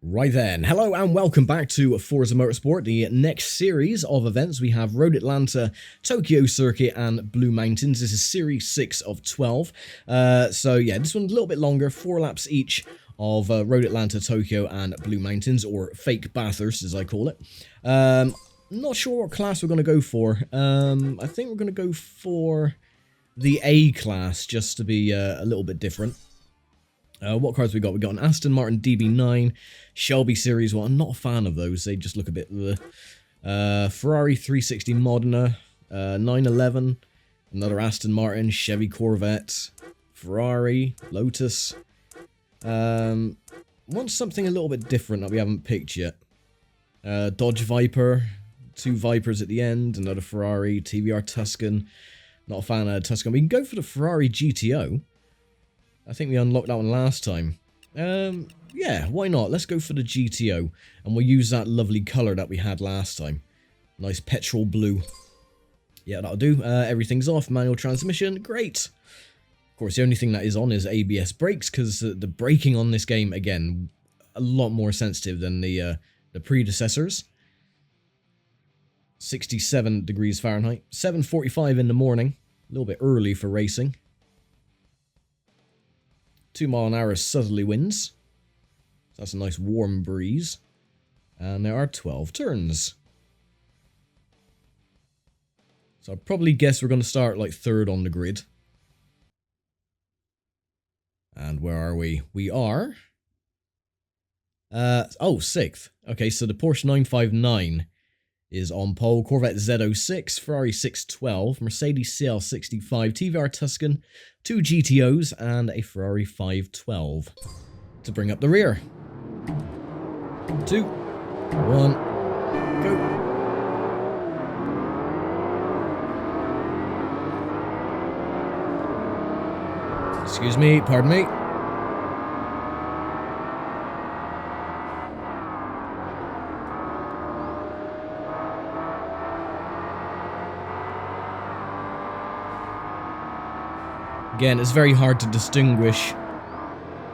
Right then, hello and welcome back to Forza Motorsport. The next series of events, we have Road Atlanta, Tokyo Circuit and Blue Mountains. This is Series 6 of 12. So yeah, this one's a little bit longer, 4 laps each of Road Atlanta, Tokyo and Blue Mountains, or fake Bathurst as I call it. Not sure what class we're going to go for. I think we're going to go for the A class, just to be a little bit different. What cars we got? We got an Aston Martin DB9, Shelby Series 1. I'm not a fan of those. They just look a bit... Ferrari 360 Modena, 911, another Aston Martin, Chevy Corvette, Ferrari, Lotus. Want something a little bit different that we haven't picked yet. Dodge Viper, 2 Vipers at the end, another Ferrari, TVR Tuscan. Not a fan of Tuscan. We can go for the Ferrari GTO. I think we unlocked that one last time. Yeah, why not? Let's go for the GTO. And we'll use that lovely colour that we had last time. Nice petrol blue. Yeah, that'll do. Everything's off. Manual transmission. Great. Of course, the only thing that is on is ABS brakes, because the braking on this game, again, a lot more sensitive than the predecessors. 67 degrees Fahrenheit. 7:45 in the morning. A little bit early for racing. 2 mile an hour southerly winds. So that's a nice warm breeze. And there are 12 turns. So I'd probably guess we're going to start like 3rd on the grid. And where are we? We are... oh, 6th. Okay, so the Porsche 959 is on pole. Corvette Z06, Ferrari 612, Mercedes CL65, TVR Tuscan, 2 GTOs, and a Ferrari 512. To bring up the rear. 2, 1, go. Excuse me, pardon me. Again, it's very hard to distinguish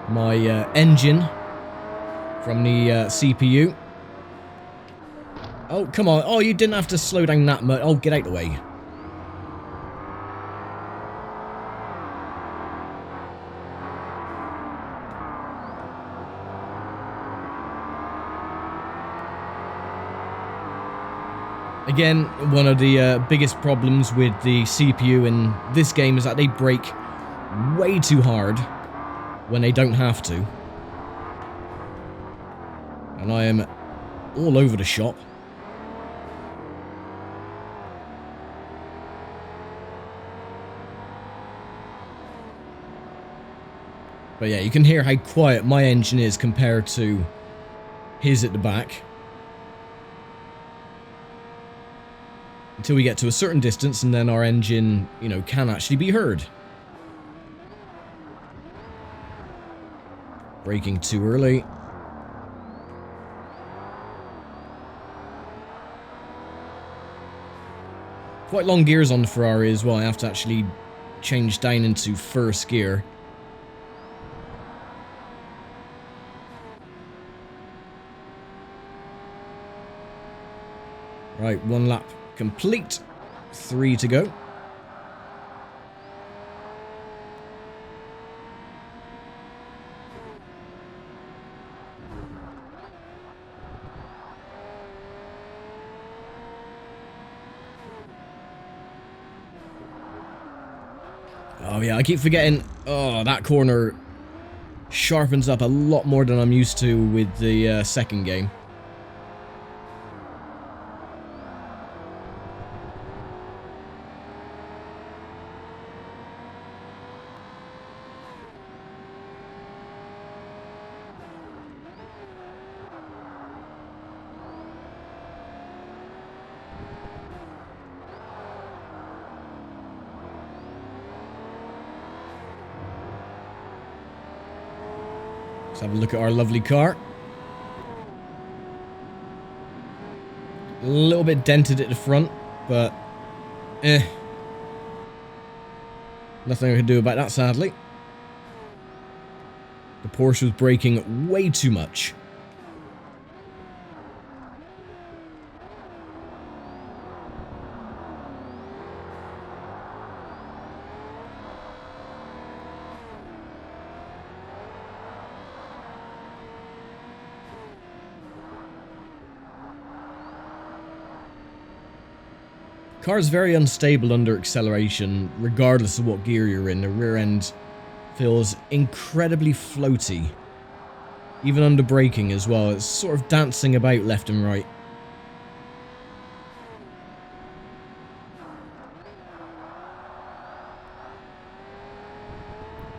my engine from the CPU. Oh, come on. Oh, you didn't have to slow down that much. Oh, get out of the way. Again, one of the biggest problems with the CPU in this game is that they brake way too hard when they don't have to. And I am all over the shop. But yeah, you can hear how quiet my engine is compared to his at the back. Until we get to a certain distance and then our engine, you know, can actually be heard. Braking too early. Quite long gears on the Ferrari as well. I have to actually change down into 1st gear. Right, 1 lap complete. 3 to go. Oh yeah, I keep forgetting. Oh, that corner sharpens up a lot more than I'm used to with the second game. Let's have a look at our lovely car. A little bit dented at the front, but nothing I can do about that, sadly. The Porsche was braking way too much. car's very unstable under acceleration, regardless of what gear you're in. The rear end feels incredibly floaty. Even under braking as well, it's sort of dancing about left and right.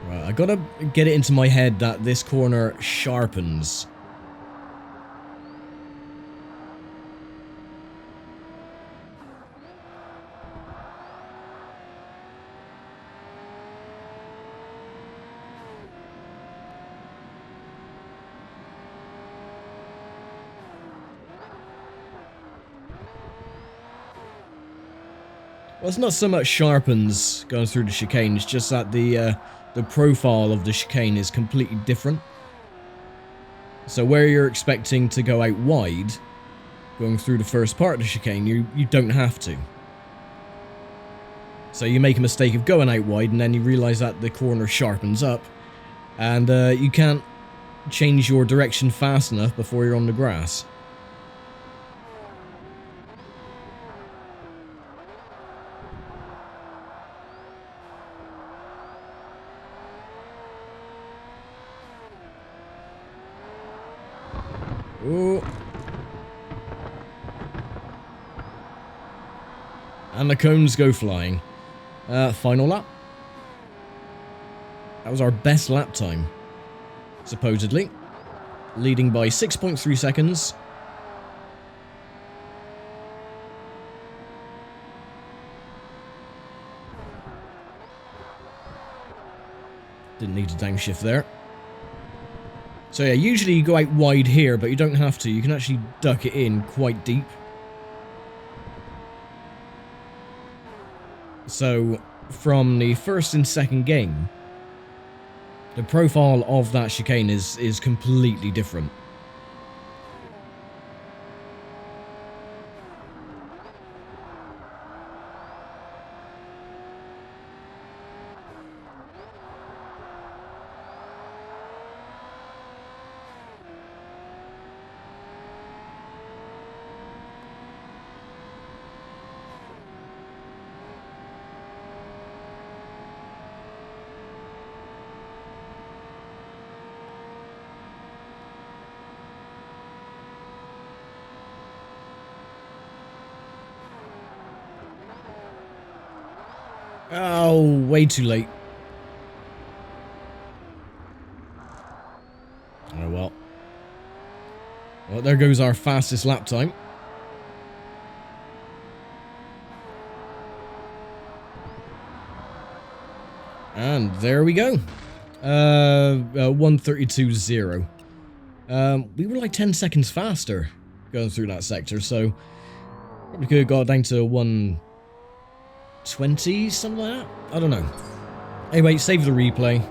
Right, I gotta get it into my head that this corner sharpens. Well, it's not so much sharpens going through the chicane, it's just that the profile of the chicane is completely different. So where you're expecting to go out wide, going through the first part of the chicane, you don't have to. So you make a mistake of going out wide, and then you realise that the corner sharpens up, and you can't change your direction fast enough before you're on the grass. Ooh. And the cones go flying. Final lap. That was our best lap time, supposedly. Leading by 6.3 seconds. Didn't need to downshift there. So yeah, usually you go out wide here, but you don't have to. You can actually duck it in quite deep. So, from the first and second game, the profile of that chicane is completely different. Oh, way too late. Oh well. Well, there goes our fastest lap time. And there we go. 1:32.0. We were like 10 seconds faster going through that sector, so probably could have got down to 1:20, something like that. I don't know. Anyway, save the replay.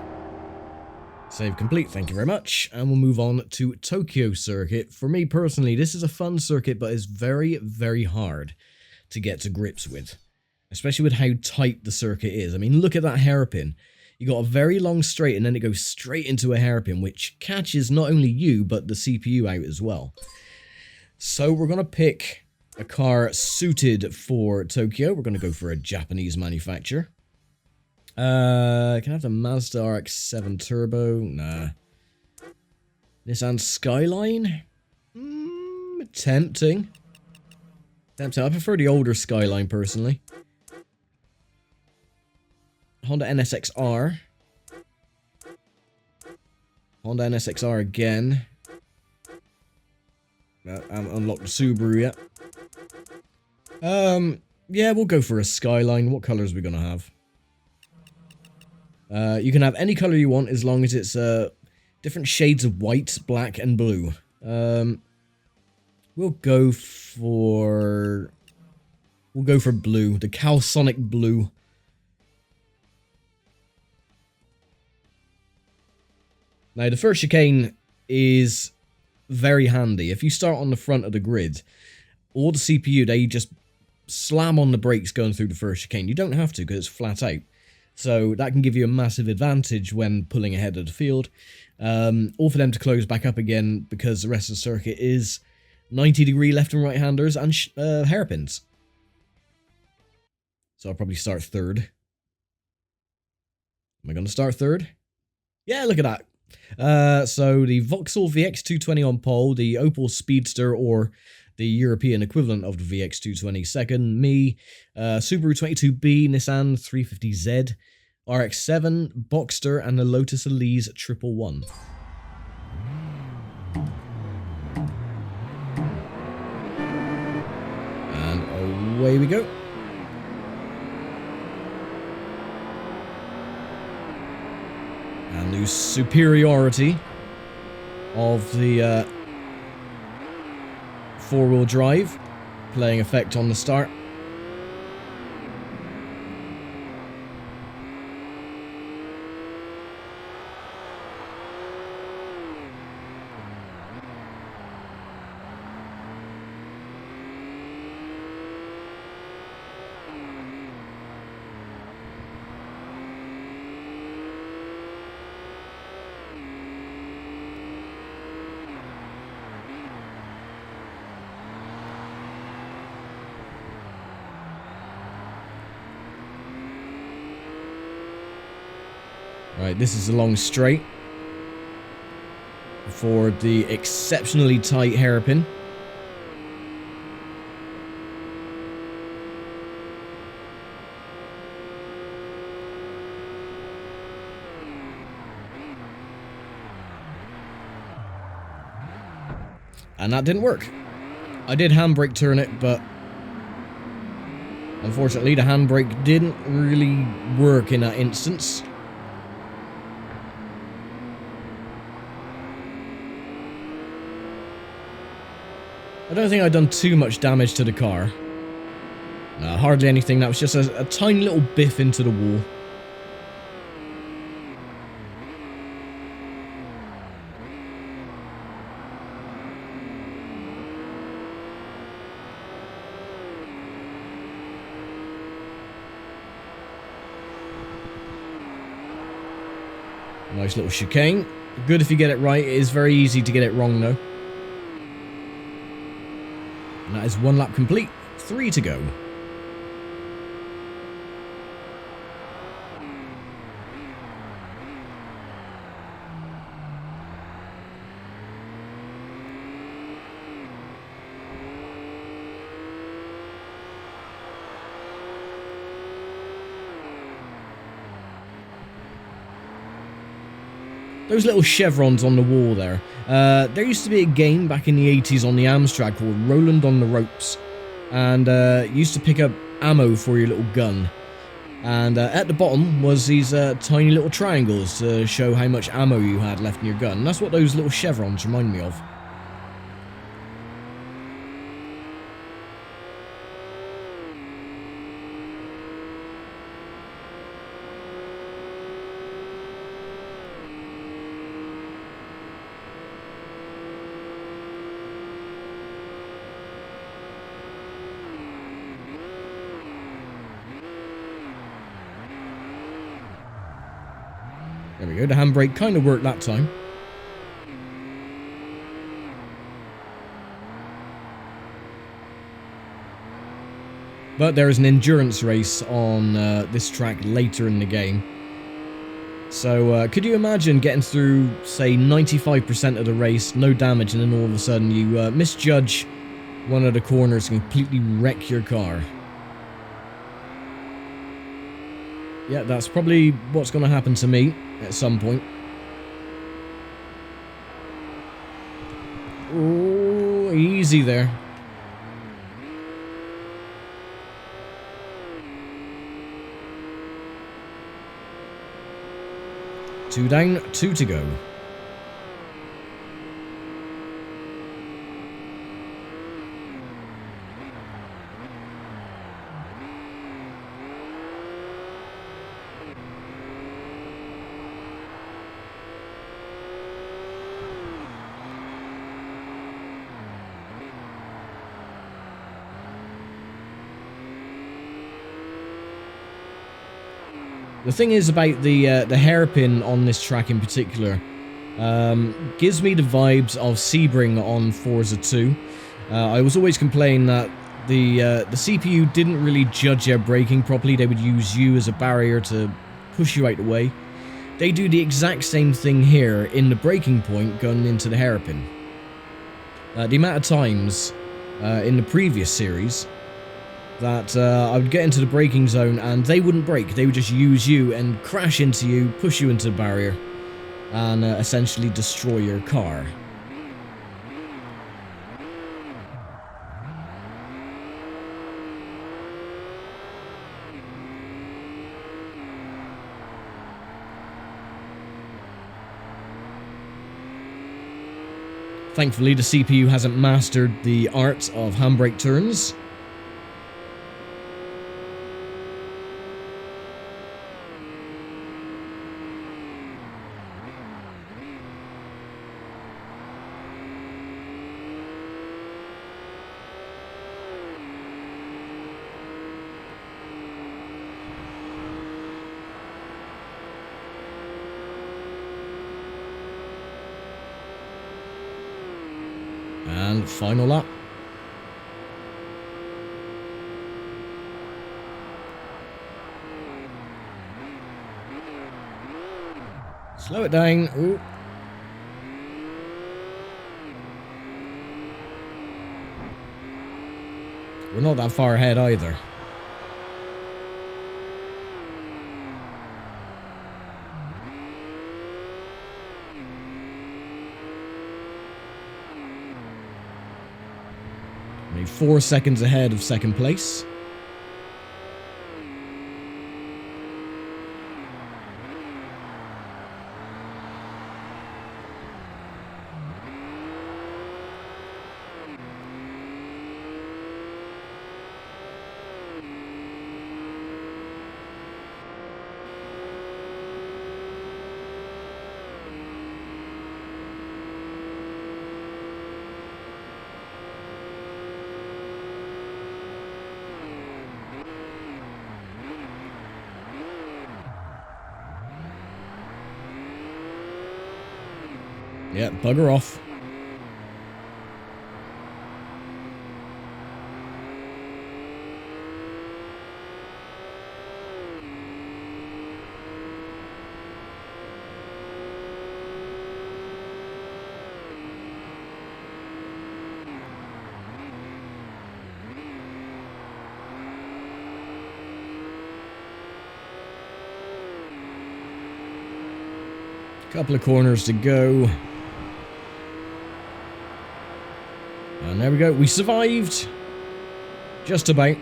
Save complete, thank you very much. And we'll move on to Tokyo Circuit. For me personally, this is a fun circuit, but it's very, very hard to get to grips with. Especially with how tight the circuit is. I mean, look at that hairpin. You got a very long straight, and then it goes straight into a hairpin, which catches not only you, but the CPU out as well. So we're going to pick a car suited for Tokyo. We're going to go for a Japanese manufacturer. Can I have the Mazda RX-7 Turbo? Nah. Nissan Skyline? Tempting. Tempting. I prefer the older Skyline, personally. Honda NSX-R. Honda NSX-R again. I haven't unlocked the Subaru yet. Yeah, we'll go for a Skyline. What colours are we going to have? You can have any colour you want as long as it's different shades of white, black, and blue. We'll go for blue, the Calsonic blue. Now, the first chicane is very handy. If you start on the front of the grid, all the CPU, they just slam on the brakes going through the first chicane. You don't have to because it's flat out. So that can give you a massive advantage when pulling ahead of the field. Or for them to close back up again because the rest of the circuit is 90-degree left and right-handers and hairpins. So I'll probably start third. Am I going to start third? Yeah, look at that. So the Vauxhall VX220 on pole, the Opel Speedster, or the European equivalent of the VX220 second, me, Subaru 22B, Nissan 350Z, RX-7, Boxster, and the Lotus Elise 111. And away we go. And the superiority of the four-wheel drive playing effect on the start. Right, this is a long straight for the exceptionally tight hairpin. And that didn't work. I did handbrake turn it, but unfortunately the handbrake didn't really work in that instance. I don't think I'd done too much damage to the car. No, hardly anything. That was just a tiny little biff into the wall. Nice little chicane. Good if you get it right. It is very easy to get it wrong though. And that is one lap complete. 3 to go. Those little chevrons on the wall there. There used to be a game back in the 80s on the Amstrad called Roland on the Ropes. And you used to pick up ammo for your little gun. And at the bottom was these tiny little triangles to show how much ammo you had left in your gun. And that's what those little chevrons remind me of. There we go, the handbrake kind of worked that time. But there is an endurance race on this track later in the game. So could you imagine getting through, say, 95% of the race, no damage, and then all of a sudden you misjudge one of the corners and completely wreck your car? Yeah, that's probably what's going to happen to me at some point. Oh, easy there. Two down, 2 to go. The thing is about the hairpin on this track in particular, gives me the vibes of Sebring on Forza 2. I was always complaining that the CPU didn't really judge their braking properly. They would use you as a barrier to push you out the way. They do the exact same thing here in the braking point going into the hairpin. The amount of times in the previous series that I would get into the braking zone and they wouldn't brake. They would just use you and crash into you, push you into the barrier, and essentially destroy your car. Thankfully, the CPU hasn't mastered the art of handbrake turns. And final lap. Slow it down. Ooh. We're not that far ahead either. Only 4 seconds ahead of second place. Yeah, bugger off. Couple of corners to go. And there we go, we survived! Just about.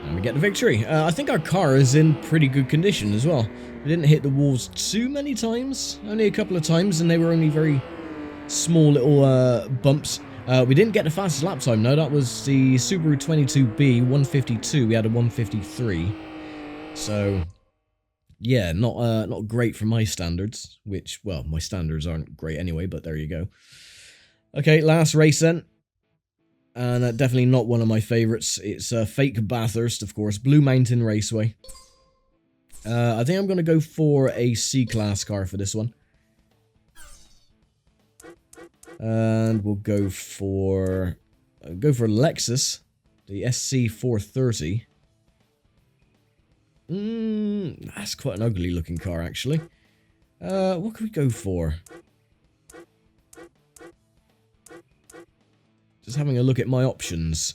And we get the victory. I think our car is in pretty good condition as well. We didn't hit the walls too many times, only a couple of times, and they were only very small little bumps. We didn't get the fastest lap time, no, that was the Subaru 22B 152, we had a 153. So, yeah, not great for my standards, which, well, my standards aren't great anyway, but there you go. Okay, last race then. And definitely not one of my favourites. It's fake Bathurst, of course. Blue Mountains Raceway. I think I'm going to go for a C-Class car for this one. And we'll go for Lexus, the SC430. That's quite an ugly looking car, actually. What can we go for? Just having a look at my options.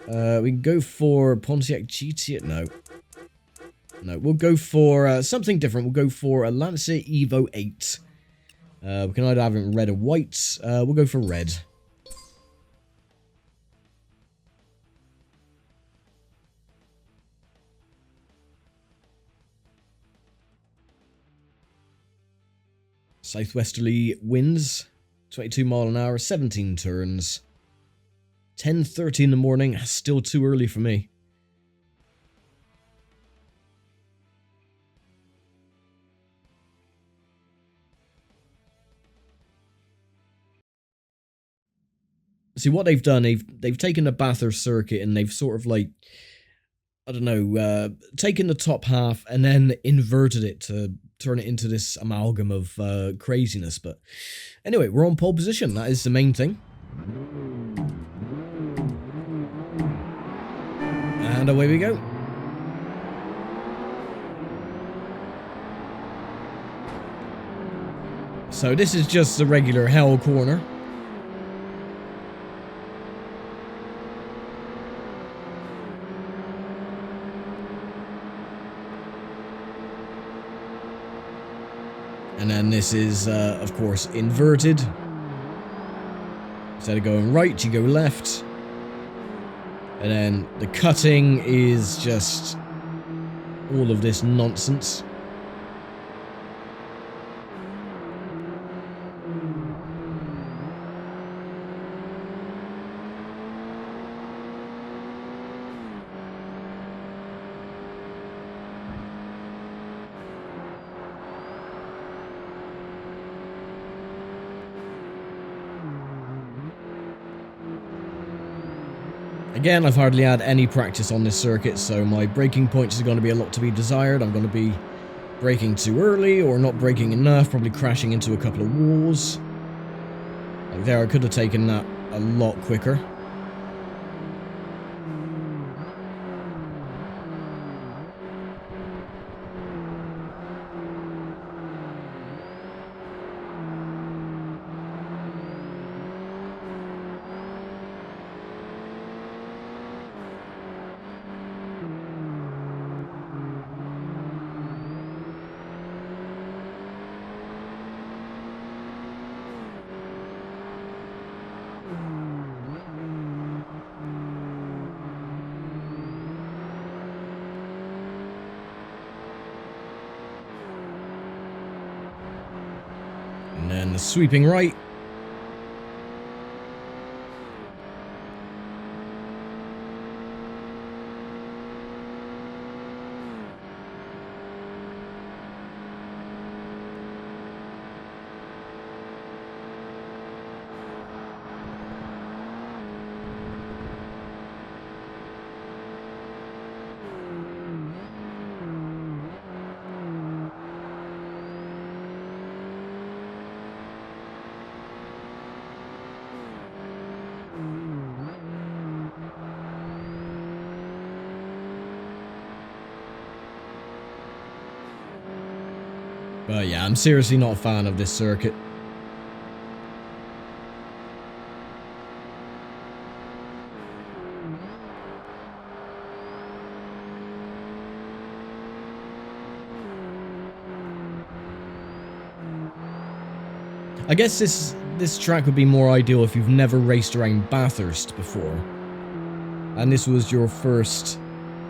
We can go for Pontiac GT. No, we'll go for something different. We'll go for a Lancer Evo 8. We can either have it in red or white. We'll go for red. Southwesterly winds. 22 mile an hour, 17 turns. 10:30 in the morning, that's still too early for me. See, what they've done, they've taken the Bathurst circuit and they've sort of like, I don't know, taken the top half and then inverted it to turn it into this amalgam of craziness. But anyway, we're on pole position. That is the main thing. And away we go. So this is just the regular hell corner. And then this is, of course, inverted. Instead of going right, you go left. And then the cutting is just all of this nonsense. Again, I've hardly had any practice on this circuit, so my braking points is going to be a lot to be desired. I'm going to be braking too early or not braking enough, probably crashing into a couple of walls. Like there, I could have taken that a lot quicker. And then the sweeping right. But yeah, I'm seriously not a fan of this circuit. I guess this track would be more ideal if you've never raced around Bathurst before. And this was your first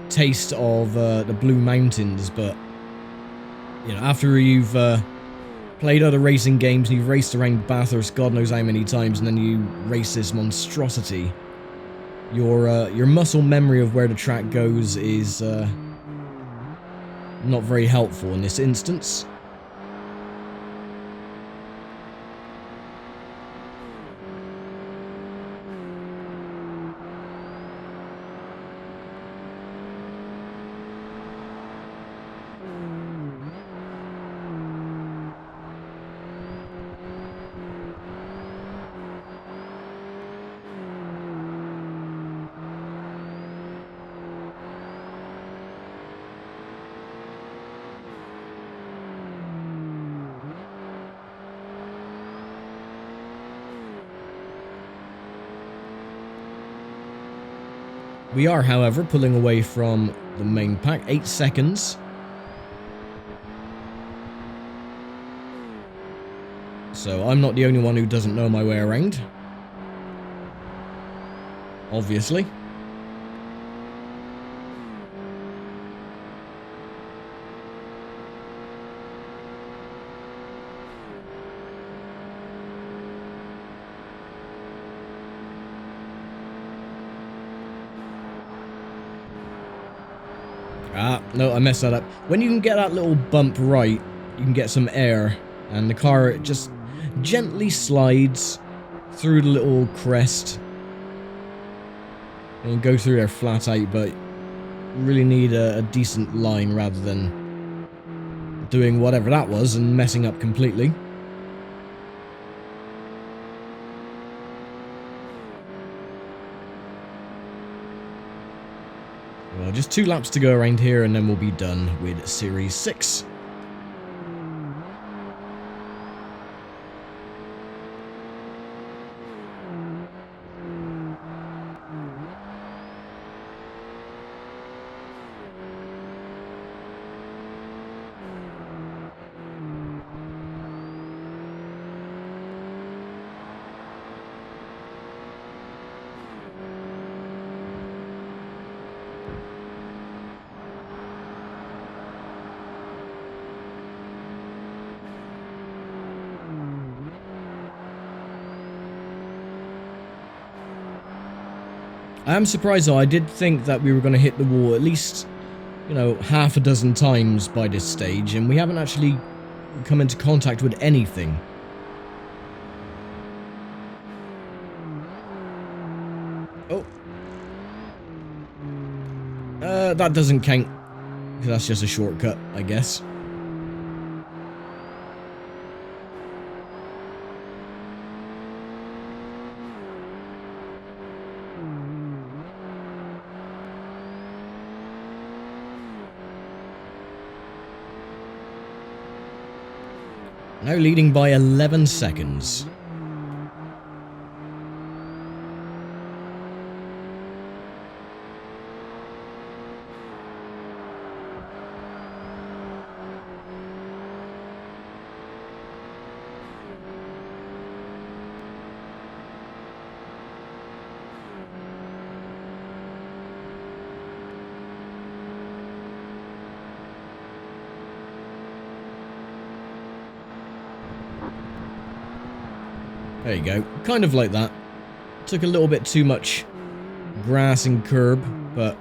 taste of the Blue Mountains, but you know, after you've played other racing games and you've raced around Bathurst God knows how many times, and then you race this monstrosity, your muscle memory of where the track goes is not very helpful in this instance. We are, however, pulling away from the main pack. 8 seconds. So I'm not the only one who doesn't know my way around. Obviously. Ah, no, I messed that up. When you can get that little bump right, you can get some air, and the car just gently slides through the little crest. And go through there flat out, but you really need a decent line rather than doing whatever that was and messing up completely. Well, just 2 laps to go around here, and then we'll be done with Series 6. I am surprised though, I did think that we were going to hit the wall at least, you know, half a dozen times by this stage, and we haven't actually come into contact with anything. Oh. That doesn't count, because that's just a shortcut, I guess. Now leading by 11 seconds. There you go. Kind of like that. Took a little bit too much grass and curb, but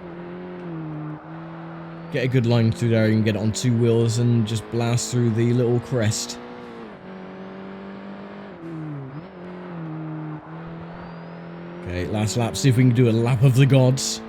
get a good line through there. You can get it on 2 wheels and just blast through the little crest. Okay, last lap. See if we can do a lap of the gods.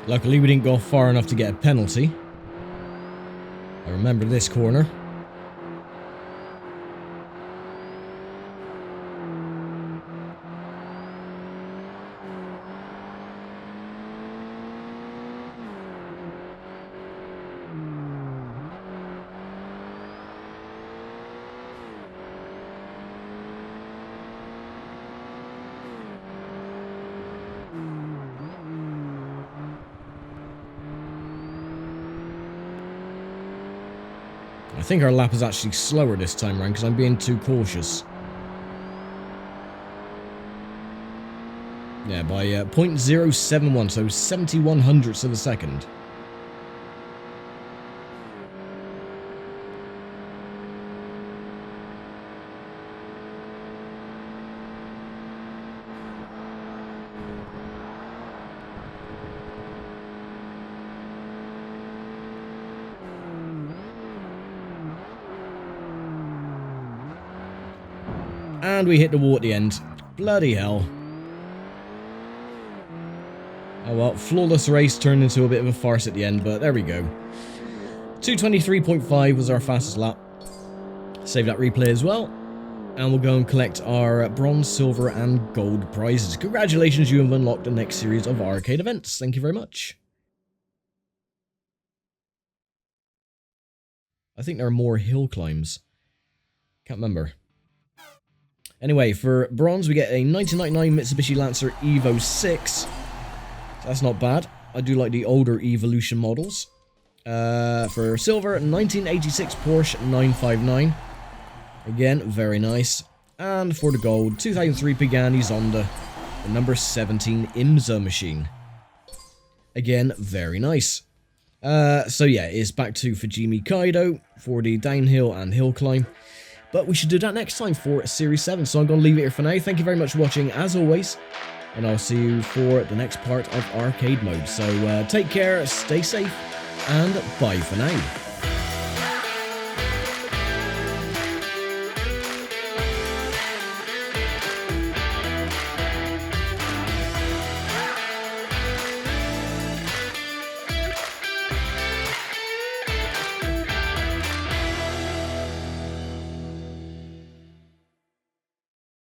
Luckily, we didn't go far enough to get a penalty. I remember this corner. I think our lap is actually slower this time around because I'm being too cautious. Yeah, by 0.071, so 71 hundredths of a second. And we hit the wall at the end. Bloody hell. Oh well, flawless race turned into a bit of a farce at the end, but there we go. 2:23.5 was our fastest lap. Save that replay as well. And we'll go and collect our bronze, silver, and gold prizes. Congratulations, you have unlocked the next series of arcade events. Thank you very much. I think there are more hill climbs. Can't remember. Anyway, for bronze, we get a 1999 Mitsubishi Lancer Evo 6. So that's not bad. I do like the older Evolution models. For silver, 1986 Porsche 959. Again, very nice. And for the gold, 2003 Pagani Zonda, the number 17 IMSA machine. Again, very nice. So yeah, it's back to Fujimi Kaido for the downhill and hill climb. But we should do that next time for Series 7, so I'm going to leave it here for now. Thank you very much for watching, as always, and I'll see you for the next part of Arcade Mode. So take care, stay safe, and bye for now.